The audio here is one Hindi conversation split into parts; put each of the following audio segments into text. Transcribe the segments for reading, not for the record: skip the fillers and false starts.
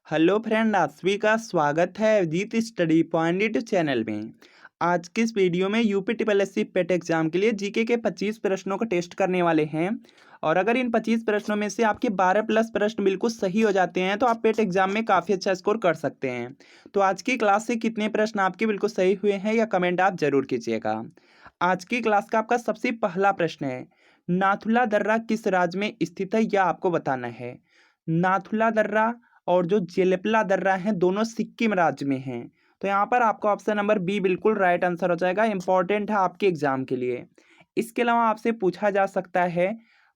हेलो फ्रेंड, आप सभी का स्वागत है Abhijeet study point YouTube channel में। आज के इस वीडियो में UP triple S C PET exam के लिए जीके के 25 प्रश्नों का टेस्ट करने वाले हैं। और अगर इन 25 प्रश्नों में से आपके 12 प्लस प्रश्न बिल्कुल सही हो जाते हैं तो आप पेट एग्जाम में काफ़ी अच्छा स्कोर कर सकते हैं। तो आज की क्लास से कितने प्रश्न आपके बिल्कुल सही हुए हैं या कमेंट आप जरूर कीजिएगा। आज की क्लास का आपका सबसे पहला प्रश्न है, नाथुला दर्रा किस राज्य में स्थित है यह आपको बताना है। नाथुला दर्रा और जो जेलेपला दर्रा है दोनों सिक्किम राज्य में हैं। तो यहाँ पर आपका ऑप्शन नंबर बी बिल्कुल राइट आंसर हो जाएगा, इंपॉर्टेंट है आपके एग्जाम के लिए। इसके अलावा आपसे पूछा जा सकता है,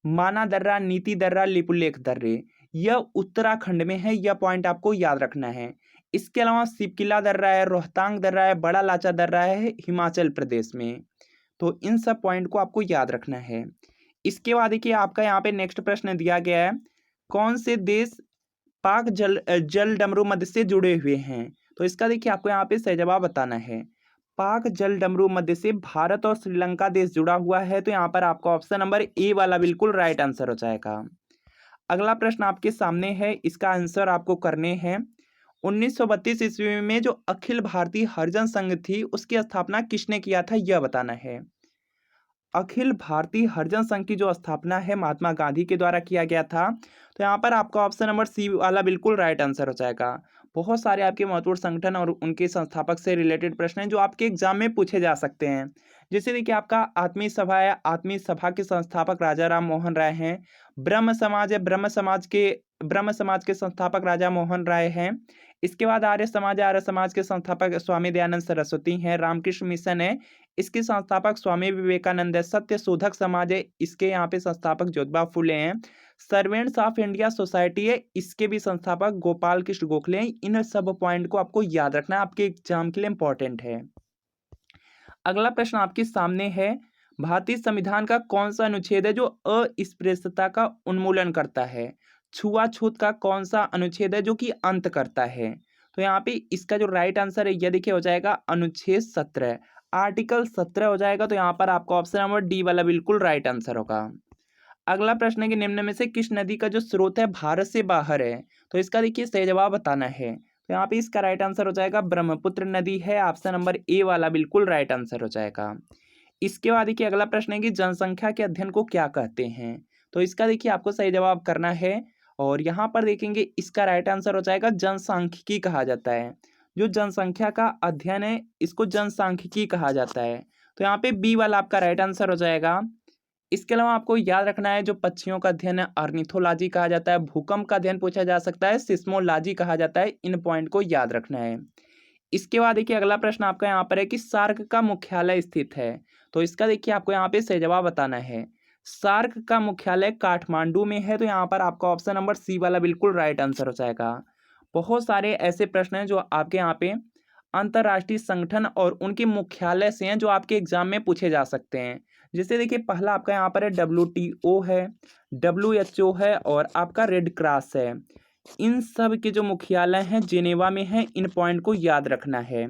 माना दर्रा, नीति दर्रा, लिपुलेख दर्रे, यह उत्तराखंड में है, यह पॉइंट आपको याद रखना है। इसके अलावा सिपकिला दर्रा है, रोहतांग दर्रा है, बड़ा लाचा दर्रा है हिमाचल प्रदेश में। तो इन सब पॉइंट को आपको याद रखना है। इसके बाद देखिए आपका यहाँ पे नेक्स्ट प्रश्न दिया गया है, कौन से देश पाक जल डमरू मध्य से जुड़े हुए हैं। तो इसका देखिए आपको यहाँ पे सही जवाब बताना है। पाक जल डमरू मध्य से भारत और श्रीलंका देश जुड़ा हुआ है, तो यहाँ पर आपका ऑप्शन नंबर ए वाला बिल्कुल राइट आंसर हो जाएगा। अगला प्रश्न आपके सामने है, इसका आंसर आपको करने हैं। 1932 ईस्वी में जो अखिल भारतीय हरिजन संघ थी उसकी स्थापना किसने किया था यह बताना है। अखिल भारतीय हरिजन संघ की जो स्थापना है महात्मा गांधी के द्वारा किया गया था। तो यहाँ पर आपका ऑप्शन नंबर सी वाला बिल्कुल राइट आंसर हो जाएगा। बहुत सारे आपके महत्वपूर्ण संगठन और उनके संस्थापक से रिलेटेड प्रश्न हैं जो आपके एग्जाम में पूछे जा सकते हैं। जैसे देखिए आपका आत्मीय सभा है, आत्मीय सभा के संस्थापक राजा राम मोहन राय हैं। ब्रह्म समाज है, ब्रह्म समाज के संस्थापक राजा मोहन राय हैं। इसके बाद आर्य समाज है, आर्य समाज के संस्थापक स्वामी दयानंद सरस्वती हैं। रामकृष्ण मिशन है, इसके संस्थापक स्वामी विवेकानंद है। सत्य शोधक समाज है, इसके यहाँ पे संस्थापक ज्योतिबा फुले हैं। सर्वेंट्स ऑफ इंडिया सोसाइटी है, इसके भी संस्थापक गोपाल कृष्ण गोखले हैं। इन सब पॉइंट को आपको याद रखना है, आपके एग्जाम के लिए इंपॉर्टेंट है। अगला प्रश्न आपके सामने है, भारतीय संविधान का कौन सा अनुच्छेद है जो अस्पृश्यता का उन्मूलन करता है। छुआछूत का कौन सा अनुच्छेद है जो कि अंत करता है। तो यहाँ पे इसका जो राइट आंसर है यह देखिए हो जाएगा अनुच्छेद 17, आर्टिकल 17 हो जाएगा। तो यहाँ पर आपका ऑप्शन नंबर डी वाला बिल्कुल राइट आंसर होगा। अगला प्रश्न है कि निम्न में से किस नदी का जो स्रोत है भारत से बाहर है। तो इसका देखिए सही जवाब बताना है। तो यहाँ पे इसका राइट आंसर हो जाएगा ब्रह्मपुत्र नदी है, ऑप्शन नंबर ए वाला बिल्कुल राइट आंसर हो जाएगा। इसके बाद देखिए अगला प्रश्न है कि जनसंख्या के अध्ययन को क्या कहते हैं। तो इसका देखिए आपको सही जवाब करना है। और यहाँ पर देखेंगे इसका राइट आंसर हो जाएगा जनसांख्यिकी कहा जाता है। जो जनसंख्या का अध्ययन है इसको जनसांख्यिकी कहा जाता है। तो यहाँ पे बी वाला आपका राइट आंसर हो जाएगा। इसके अलावा आपको याद रखना है, जो पक्षियों का अध्ययन है ऑर्निथोलॉजी कहा जाता है। भूकंप का अध्ययन पूछा जा सकता है, सिस्मोलॉजी कहा जाता है। इन पॉइंट को याद रखना है। इसके बाद देखिए अगला प्रश्न आपका यहाँ पर है कि सार्क का मुख्यालय स्थित है। तो इसका देखिए आपको यहाँ पे सही जवाब बताना है। सार्क का मुख्यालय काठमांडू में है, तो यहाँ पर आपका ऑप्शन नंबर सी वाला बिल्कुल राइट आंसर हो जाएगा। बहुत सारे ऐसे प्रश्न हैं जो आपके यहाँ पे अंतर्राष्ट्रीय संगठन और उनके मुख्यालय से हैं जो आपके एग्जाम में पूछे जा सकते हैं। जैसे देखिए पहला आपका यहाँ पर है WTO है, WHO है और आपका रेड क्रॉस है। इन सब के जो मुख्यालय हैं जेनेवा में है, इन पॉइंट को याद रखना है।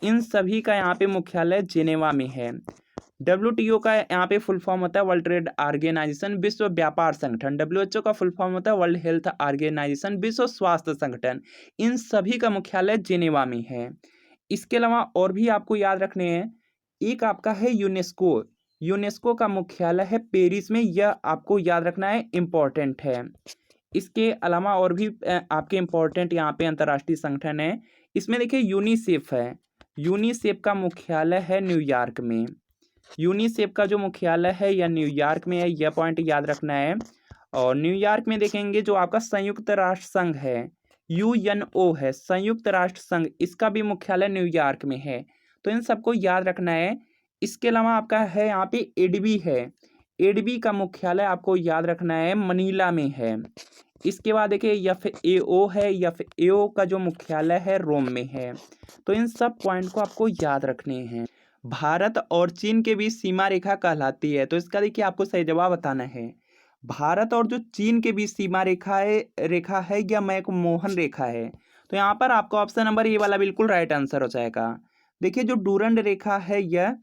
इन सभी का यहाँ पे मुख्यालय जेनेवा में है। WTO का यहाँ पे फुल फॉर्म होता है वर्ल्ड ट्रेड ऑर्गेनाइजेशन, विश्व व्यापार संगठन। WHO का फुल फॉर्म होता है वर्ल्ड हेल्थ ऑर्गेनाइजेशन, विश्व स्वास्थ्य संगठन। इन सभी का मुख्यालय जेनेवा में है। इसके अलावा और भी आपको याद रखने हैं, एक आपका है यूनेस्को। यूनेस्को का मुख्यालय है पेरिस में, यह आपको याद रखना है, इम्पोर्टेंट है। इसके अलावा और भी आपके इम्पोर्टेंट यहाँ पे अंतर्राष्ट्रीय संगठन है। इसमें देखिए यूनिसेफ है, यूनिसेफ का मुख्यालय है न्यूयॉर्क में। यूनिसेफ का जो मुख्यालय है यह न्यूयॉर्क में है, यह पॉइंट याद रखना है। और न्यूयॉर्क में देखेंगे जो आपका संयुक्त राष्ट्र संघ है, UNO है, संयुक्त राष्ट्र संघ, इसका भी मुख्यालय न्यूयॉर्क में है। तो इन सबको याद रखना है। इसके अलावा आपका है यहाँ पे एडबी है, एडबी का मुख्यालय आपको याद रखना है मनीला में है। इसके बाद देखिए FAO है, FAO का जो मुख्यालय है रोम में है। तो इन सब पॉइंट को आपको याद रखने हैं। भारत और चीन के बीच सीमा रेखा कहलाती है, तो इसका देखिए आपको सही जवाब बताना है। भारत और जो चीन के बीच सीमा रेखा है या मैकमोहन रेखा है। तो यहाँ पर आपका ऑप्शन नंबर ए वाला बिल्कुल राइट आंसर हो जाएगा। देखिए जो डूरंड रेखा है यह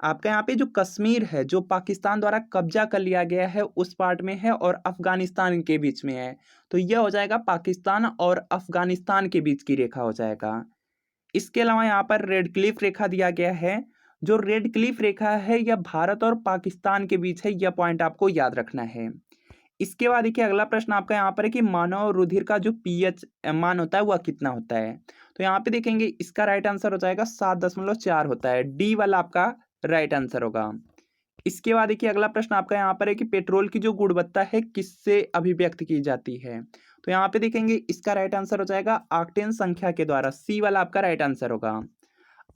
आपका यहाँ पे जो कश्मीर है जो पाकिस्तान द्वारा कब्जा कर लिया गया है उस पार्ट में है और अफगानिस्तान के बीच में है। तो यह हो जाएगा पाकिस्तान और अफगानिस्तान के बीच की रेखा हो जाएगा। इसके अलावा यहाँ पर रेड क्लिफ रेखा दिया गया है। जो रेड क्लिफ रेखा है यह भारत और पाकिस्तान के बीच है, यह पॉइंट आपको याद रखना है। इसके बाद देखिए अगला प्रश्न आपका यहाँ पर है कि मानव रुधिर का जो पीएच मान होता है वह कितना होता है। तो यहाँ पे देखेंगे इसका राइट आंसर हो जाएगा 7.4 होता है। डी वाला आपका राइट आंसर होगा। इसके बाद देखिए अगला प्रश्न आपका यहाँ पर है कि पेट्रोल की जो गुणवत्ता है किससे अभिव्यक्त की जाती है। तो यहाँ पे देखेंगे इसका राइट आंसर हो जाएगा ऑक्टेन संख्या के द्वारा। सी वाला आपका राइट आंसर होगा।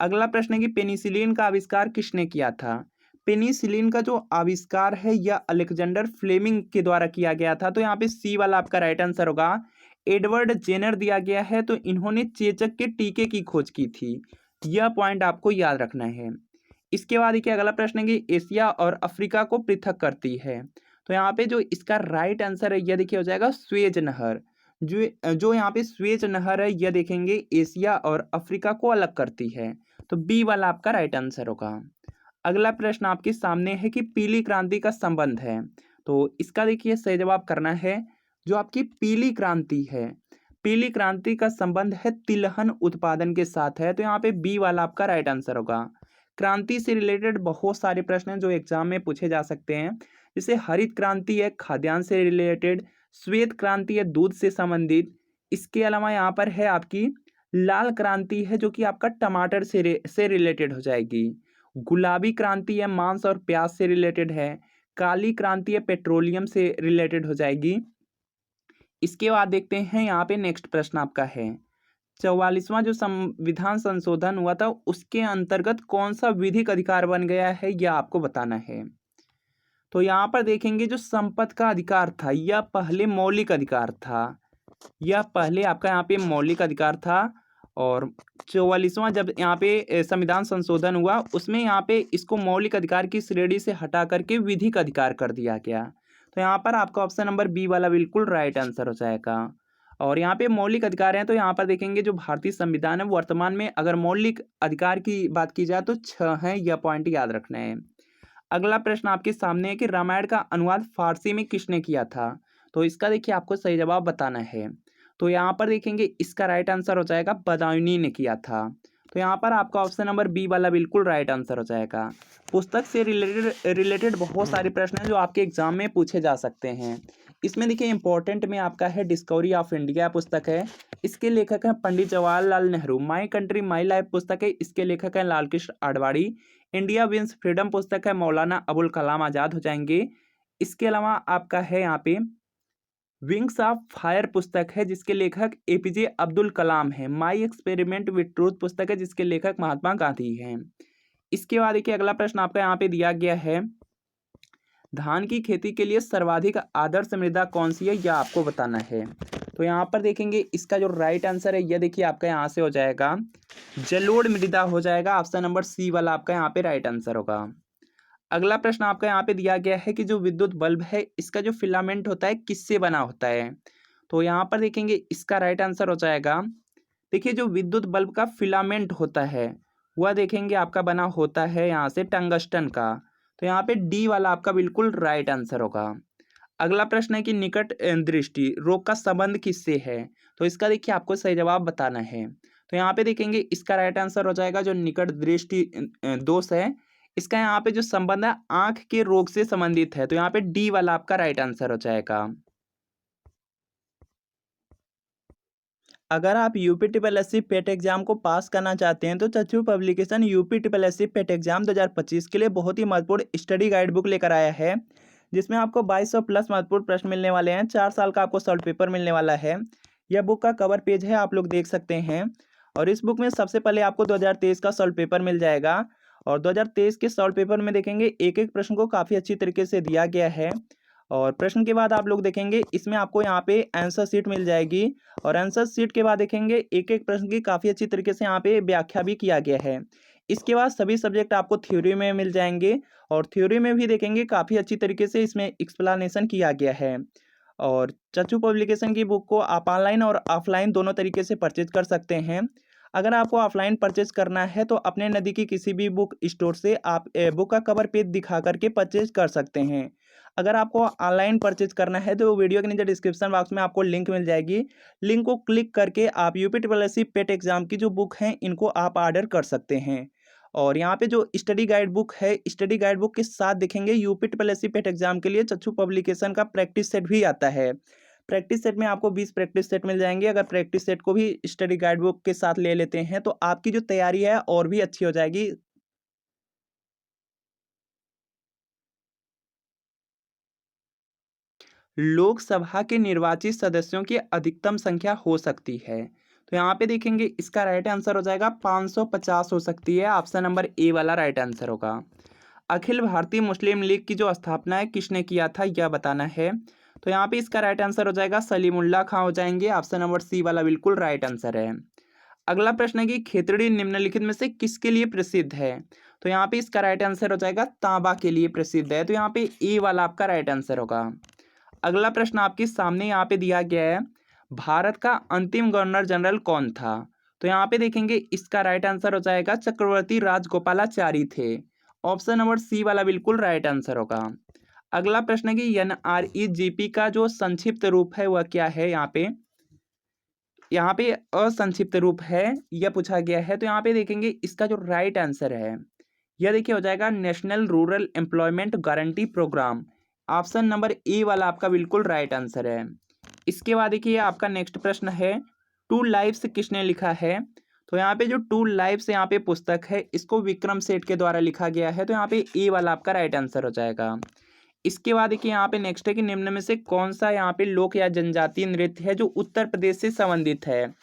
अगला प्रश्न है कि पेनिसिलिन का आविष्कार किसने किया था। पेनिसिलिन का जो आविष्कार है यह अलेक्जेंडर फ्लेमिंग के द्वारा किया गया था। तो यहाँ पे सी वाला आपका राइट आंसर होगा। एडवर्ड जेनर दिया गया है, तो इन्होंने चेचक के टीके की खोज की थी। यह पॉइंट आपको याद रखना है। इसके बाद देखिए अगला प्रश्न है कि एशिया और अफ्रीका को पृथक करती है। तो यहाँ पे जो इसका राइट आंसर है यह देखिए हो जाएगा स्वेज नहर। जो यहाँ पे स्वेज नहर है यह देखेंगे एशिया और अफ्रीका को अलग करती है। तो बी वाला आपका राइट आंसर होगा। अगला प्रश्न आपके सामने है कि पीली क्रांति का संबंध है। तो इसका देखिए सही जवाब करना है। जो आपकी पीली क्रांति है, पीली क्रांति का संबंध है तिलहन उत्पादन के साथ है। तो यहाँ पे बी वाला आपका राइट आंसर होगा। क्रांति से रिलेटेड बहुत सारे प्रश्न हैं जो एग्जाम में पूछे जा सकते हैं। जैसे हरित क्रांति है खाद्यान्न से रिलेटेड, श्वेत क्रांति है दूध से संबंधित। इसके अलावा यहाँ पर है आपकी लाल क्रांति है जो कि आपका टमाटर से रिलेटेड हो जाएगी। गुलाबी क्रांति है मांस और प्याज से रिलेटेड है। काली क्रांति है पेट्रोलियम से रिलेटेड हो जाएगी। इसके बाद देखते हैं यहाँ पे नेक्स्ट प्रश्न आपका है 44वां जो संविधान संशोधन हुआ था उसके अंतर्गत कौन सा विधिक अधिकार बन गया है यह आपको बताना है। तो यहाँ पर देखेंगे जो संपत्ति का अधिकार था यह पहले मौलिक अधिकार था। यह पहले आपका यहाँ पे मौलिक अधिकार था और 44वां जब यहाँ पे संविधान संशोधन हुआ उसमें यहाँ पे इसको मौलिक अधिकार की श्रेणी से हटा करके विधिक अधिकार कर दिया गया। तो यहाँ पर आपका ऑप्शन नंबर बी वाला बिल्कुल राइट आंसर हो जाएगा। और यहाँ पे मौलिक अधिकार हैं तो यहाँ पर देखेंगे जो भारतीय संविधान है वर्तमान में अगर मौलिक अधिकार की बात की जाए तो 6 हैं। यह पॉइंट याद रखना है। अगला प्रश्न आपके सामने है कि रामायण का अनुवाद फारसी में किसने किया था। तो इसका देखिए आपको सही जवाब बताना है। तो यहाँ पर देखेंगे इसका राइट आंसर हो जाएगा बदायूनी ने किया था। तो यहाँ पर आपका ऑप्शन नंबर बी वाला बिल्कुल राइट आंसर हो जाएगा। पुस्तक से रिलेटेड बहुत सारे प्रश्न हैं जो आपके एग्जाम में पूछे जा सकते हैं। इसमें देखिए इंपॉर्टेंट में आपका है डिस्कवरी ऑफ इंडिया पुस्तक है। इसके लेखक हैं Pandit Jawaharlal Nehru. My country my life पुस्तक है, इसके लेखक हैं Lal Krishna Advani. India wins freedom पुस्तक है मौलाना अबुल कलाम आजाद हो जाएंगे। इसके अलावा आपका है यहाँ पे विंग्स ऑफ फायर पुस्तक है जिसके लेखक एपीजे अब्दुल कलाम है। माई एक्सपेरिमेंट विद ट्रूथ पुस्तक है जिसके लेखक महात्मा गांधी हैं। इसके बाद देखिए अगला प्रश्न आपका यहाँ पे दिया गया है धान की खेती के लिए सर्वाधिक आदर्श मृदा कौन सी है यह आपको बताना है। तो यहाँ पर देखेंगे इसका जो राइट आंसर है यह देखिए आपका यहाँ से हो जाएगा जलोढ़ मृदा हो जाएगा। ऑप्शन नंबर सी वाला आपका यहाँ पे राइट आंसर होगा। अगला प्रश्न आपका यहाँ पे दिया गया है कि जो विद्युत बल्ब है इसका जो फिलामेंट होता है किससे बना होता है। तो यहाँ पर देखेंगे इसका राइट आंसर हो जाएगा। देखिए जो विद्युत बल्ब का फिलामेंट होता है वह देखेंगे आपका बना होता है यहाँ से टंगस्टन का। तो यहाँ पे डी वाला आपका बिल्कुल राइट आंसर होगा। अगला प्रश्न है कि निकट दृष्टि रोग का संबंध किससे है। तो इसका देखिए आपको सही जवाब बताना है। तो यहाँ पे देखेंगे इसका राइट आंसर हो जाएगा जो निकट दृष्टि दोष है इसका यहाँ पे जो संबंध है आंख के रोग से संबंधित है। तो यहाँ पे डी वाला आपका राइट आंसर हो जाएगा। अगर आप UP triple S C PET exam को पास करना चाहते हैं तो Chachchu publication UP triple S C PET exam 2025 के लिए बहुत ही महत्वपूर्ण स्टडी गाइड बुक लेकर आया है जिसमें आपको 2200 प्लस महत्वपूर्ण प्रश्न मिलने वाले हैं। 4 साल का आपको सॉल्व पेपर मिलने वाला है। यह बुक का कवर पेज है आप लोग देख सकते हैं। और इस बुक में सबसे पहले आपको 2023 का सॉल्व पेपर मिल जाएगा और 2023 के सॉल्व पेपर में देखेंगे एक एक प्रश्न को काफ़ी अच्छी तरीके से दिया गया है। और प्रश्न के बाद आप लोग देखेंगे इसमें आपको यहाँ पे आंसर शीट मिल जाएगी और आंसर शीट के बाद देखेंगे एक एक प्रश्न की काफ़ी अच्छी तरीके से यहाँ पे व्याख्या भी किया गया है। इसके बाद सभी सब्जेक्ट आपको थ्योरी में मिल जाएंगे और थ्योरी में भी देखेंगे काफ़ी अच्छी तरीके से इसमें एक्सप्लेनेशन किया गया है। और चच्चू पब्लिकेशन की बुक को आप ऑनलाइन और ऑफलाइन दोनों तरीके से परचेज कर सकते हैं। अगर आपको ऑफलाइन परचेज करना है तो अपने नज़दीकी किसी भी बुक स्टोर से आप बुक का कवर पेज दिखा करके परचेज कर सकते हैं। अगर आपको ऑनलाइन परचेज करना है तो वीडियो के नीचे डिस्क्रिप्शन बॉक्स में आपको लिंक मिल जाएगी। लिंक को क्लिक करके आप UP triple S C PET exam की जो बुक हैं इनको आप ऑर्डर कर सकते हैं। और यहाँ पे जो स्टडी गाइड बुक है, स्टडी गाइड बुक के साथ देखेंगे UP triple S C PET exam के लिए चक्षु पब्लिकेशन का प्रैक्टिस सेट भी आता है। प्रैक्टिस सेट में आपको 20 प्रैक्टिस सेट मिल जाएंगे। अगर प्रैक्टिस सेट को भी स्टडी गाइड बुक के साथ ले लेते हैं तो आपकी जो तैयारी है और भी अच्छी हो जाएगी। लोकसभा के निर्वाचित सदस्यों की अधिकतम संख्या हो सकती है। तो यहाँ पे देखेंगे इसका राइट आंसर हो जाएगा 550 हो सकती है। ऑप्शन नंबर ए वाला राइट आंसर होगा। अखिल भारतीय मुस्लिम लीग की जो स्थापना है किसने किया था यह बताना है। तो यहाँ पे इसका राइट आंसर हो जाएगा सलीमुल्लाह खां हो जाएंगे। ऑप्शन नंबर सी वाला बिल्कुल राइट आंसर है। अगला प्रश्न है कि खेतड़ी निम्नलिखित में से किसके लिए प्रसिद्ध है। तो यहाँ पे इसका राइट आंसर हो जाएगा तांबा के लिए प्रसिद्ध है। तो यहाँ पे ए वाला आपका राइट आंसर होगा। अगला प्रश्न आपके सामने यहाँ पे दिया गया है, भारत का अंतिम गवर्नर जनरल कौन था। तो यहाँ पे देखेंगे इसका राइट आंसर हो जाएगा चक्रवर्ती राजगोपालाचारी थे। ऑप्शन नंबर सी वाला बिल्कुल राइट आंसर होगा। अगला प्रश्न है कि NREGP का जो संक्षिप्त रूप है वह क्या है। यहाँ पे असंक्षिप्त रूप है यह पूछा गया है। तो यहाँ पे देखेंगे इसका जो राइट आंसर है यह देखिए हो जाएगा national rural employment guarantee programme. Option number A वाला आपका बिल्कुल राइट आंसर है। इसके बाद देखिए आपका नेक्स्ट प्रश्न है, टू लाइफ्स किसने लिखा है। तो यहाँ पे जो टू लाइफ्स यहाँ पे पुस्तक है इसको विक्रम सेठ के द्वारा लिखा गया है। तो यहाँ पे ए वाला आपका राइट आंसर हो जाएगा। इसके बाद देखिए यहाँ पे नेक्स्ट है कि निम्न में से कौन सा यहाँ पे लोक या जनजातीय नृत्य है जो उत्तर प्रदेश से संबंधित है।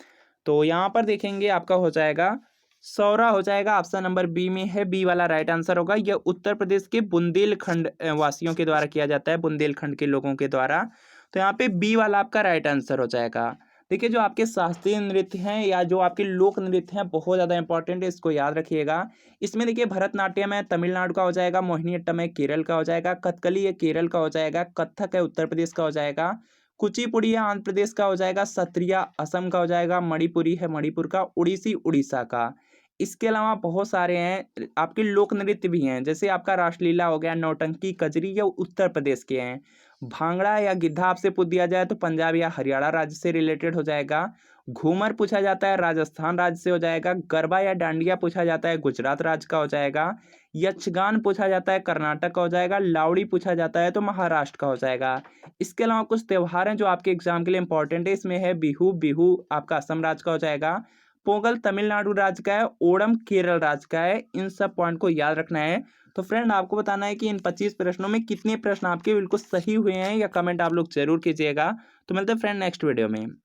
तो यहाँ पर देखेंगे आपका हो जाएगा सौरा हो जाएगा। ऑप्शन नंबर बी में है, बी वाला राइट आंसर होगा। यह उत्तर प्रदेश के बुंदेलखंड वासियों के द्वारा किया जाता है, बुंदेलखंड के लोगों के द्वारा। तो यहाँ पे बी वाला आपका राइट आंसर हो जाएगा। देखिए जो आपके शास्त्रीय नृत्य हैं या जो आपके लोक नृत्य हैं बहुत ज़्यादा इंपॉर्टेंट है, इसको याद रखिएगा। इसमें देखिए भरतनाट्यम है तमिलनाडु का हो जाएगा, मोहिनीअट्टम है केरल का हो जाएगा, कथकली है केरल का हो जाएगा, कथक है उत्तर प्रदेश का हो जाएगा, कुचिपुड़ी है आंध्र प्रदेश का हो जाएगा, सत्रिया असम का हो जाएगा, मणिपुरी है मणिपुर का, उड़ीसी उड़ीसा का। इसके अलावा बहुत सारे हैं आपके लोक नृत्य भी हैं, जैसे आपका रासलीला हो गया, नौटंकी, कजरी, ये उत्तर प्रदेश के हैं। भांगड़ा या गिद्धा आपसे पूछ दिया जाए तो पंजाब या हरियाणा राज्य से रिलेटेड हो जाएगा। घूमर पूछा जाता है राजस्थान राज्य से हो जाएगा। गरबा या डांडिया पूछा जाता है गुजरात राज्य का हो जाएगा। यक्षगान पूछा जाता है कर्नाटक का हो जाएगा। लावड़ी पूछा जाता है तो महाराष्ट्र का हो जाएगा। इसके अलावा कुछ त्यौहार हैं जो आपके एग्जाम के लिए इंपॉर्टेंट है। इसमें है बिहू, बिहू आपका असम राज्य का हो जाएगा। पोंगल तमिलनाडु राज्य का है, ओणम केरल राज्य का है। इन सब पॉइंट को याद रखना है। तो फ्रेंड आपको बताना है कि इन 25 प्रश्नों में कितने प्रश्न आपके बिल्कुल सही हुए हैं या कमेंट आप लोग जरूर कीजिएगा। तो मिलते हैं फ्रेंड नेक्स्ट वीडियो में।